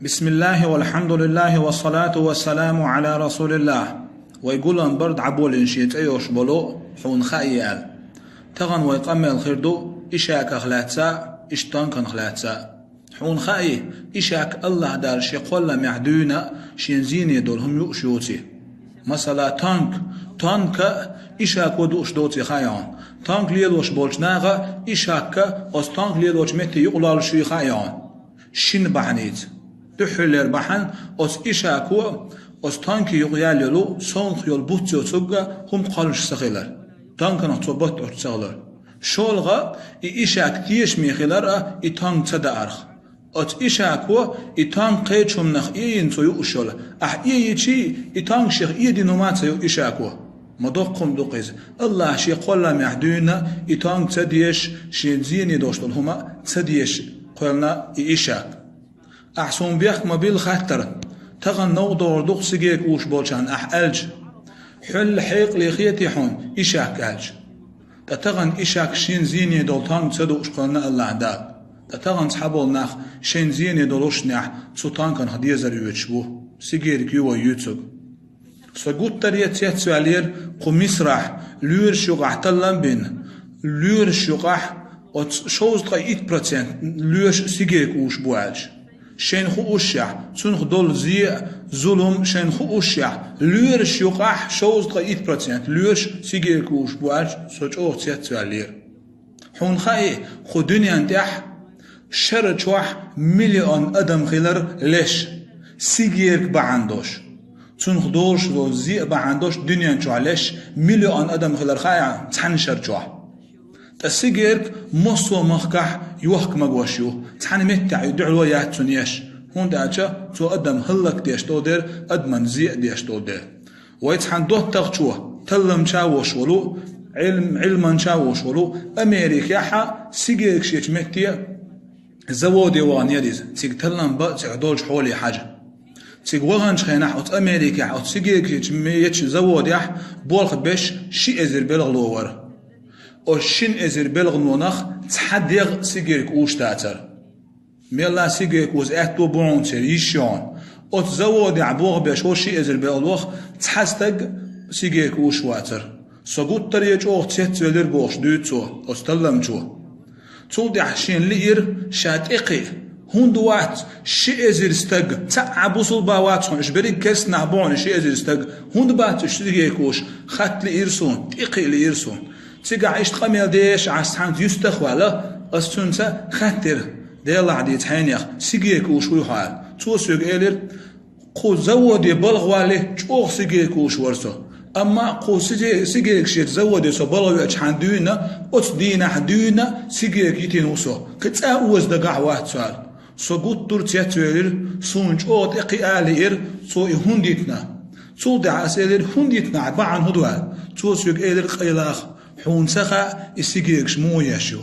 بسم الله والحمد لله والصلاة والسلام على رسول الله. ويقولن برد عبولين شيت ايوش بلو حون خايال تغن ويقمل خيردو إشاك خلاتسا إشتانكن خلاتسا حون خاي إشاك الله دار شي قول معدونا شينزيني دولهم يؤشيوتي مثلا تانك إشاك ودوش دوتي خايان تانك ليلوش بولشناغا إشاك أس تانك ليلوش متي يقلال شي خايان شين بحنيت تحلر بحن أس إشاكو أس تانك يقياللو صنخ يول بوتيو تسوغا هم قالش سخيلر تانك نحطوبات أرتسالر شولغا إشاك تيش ميخيلر تانك تدا أرخ أت إشاكو تانك قيتشم نخ إينتو يؤشول إيتشي تانك شيخ إيدي نمات يو إشاكو مدوقم دوقيز الله شي قول معدونا تانك تديش شي زيني دوشتل هما تديش قولنا إشاك أحسن بيخ مبيل خطر تغن نو دور دوق سيجيك وش بولشان ألج حل حيق لخيتي حون إشاك ألج تغن إشاك شين زيني دول تانك تدوش قولنا الله عداد تغن صحابول ناخ شين زيني دولوش ناح سلطان كان هديزر يوتشبو سيجيرك يو يوتسوغ سقوط تريت سوالير قميسراح لور شقح تلم بين لور شقح وشوز تقيت برسنت لورش سيجيك وش بوالج شين خو أشيع سنخ دول زي ظلم شين خو أشيع لورش يقح شوز تقيت برسنت لورش سيجيك وش بوالج سوچ أو تيت سوالير حون خاي خو دنيا انتح شر چوح مليون أدم خيلر ليش سيجيرك بعندوش سنخ دولش دول زي بعندوش دنيا چوح ليش مليون أدم خيلر خايا تحن شر چوح تسيجيرك مصو مخكح يوحك مغوشيو تحن متع يدعو يات سنيش هون داچا تو أدم هلك ديش تودر أدمن زي ديش تودر ويتحن دوت تغچوه تلم چاوش ولو علما چاوش ولو أمريكا حا سيجيرك شيش متيا زوودي وان يديز تيك تلم با تعدولش حولي حاجة تيك وغنش خيناح أت أمريكا أت سيجيرك يتش زوودي أح بولخ بيش شي أزر بلغ لوور أو شين أزر بلغ نونخ تحديغ سيجيرك اوش تاتر ميلا سيجيرك وز احتو بونتر يشيون أت زوودي عبوغ بيش هو شي أزر بلغ تحستق سيجيرك اوش واتر سقوط تريج أوغ تيت ولير بوش دوتو أستلم جو تولدي حشين لئير شاتقي هون دوات شي ازر استق تعبو صلباوات هون اشبري كس نعبون شي ازر استق هون دوات اشتريكوش خط لئيرسون تقي لئيرسون تيقع عيشت قميل ديش عستحانت يستخوالا استنسا خطر ديلا عديت حينيخ سيجيكوش ويحال توسيق إلير قو زودي بلغوالي جوغ سيجيكوش ورسو أما قو سيجيك شيت زودي سو بلغو أجحان دوينا أت دينا حدوينا سيجيك يتين وسو كتاوز دقاع واحد سؤال سو قد ترتيات ويلير سونج أوت إقي آلير سو هنديتنا سو دعا سيلير هنديتنا عبعان هدوال توسيق إلير قيلاخ حون سخا السيجيك شمو يشو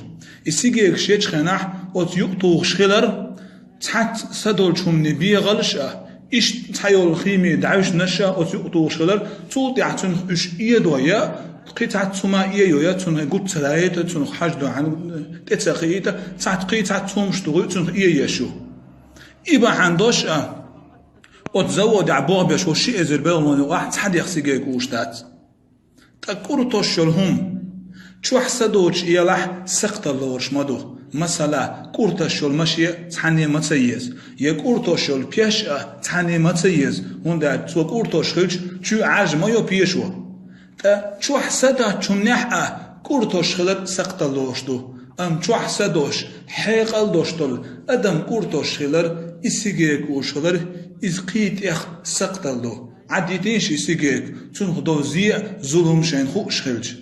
السيجيك شيت خناح أت يقطوغ شخلر تحت سدول شم نبي غلشة إيش تحيول خيمي دعوش نشا أت يقطوغ شخلر تو دعتن إيش إيدويا قطعة سما إيويا تون قلت سلايته تون حاجدو عن تتسخيته تعت قطعة توم شتغل تون إيشو إبا عندوش أتزود عبوغ بيش وشي إزر بيلمون واحد حد يخسيجيك وشتات تكورو توشلهم شو حسدوش إيلاح سقط اللورش مدو مثلا كورتشول ماشي تحني متسيز يا كورتشول بيش تحني متسيز هوندا تو كورتشخلج شو عجمه يو بيشو تا شو حسدا شمنح كورتوش خلت سقط اللوشتو أم شو حسدوش حيقل دوشتل أدم كورتوش خلر إسيجيك وشخلر إزقيت إخ سقط اللو عديتينش إسيجيك تنخدو زي ظلم شين خوش خلج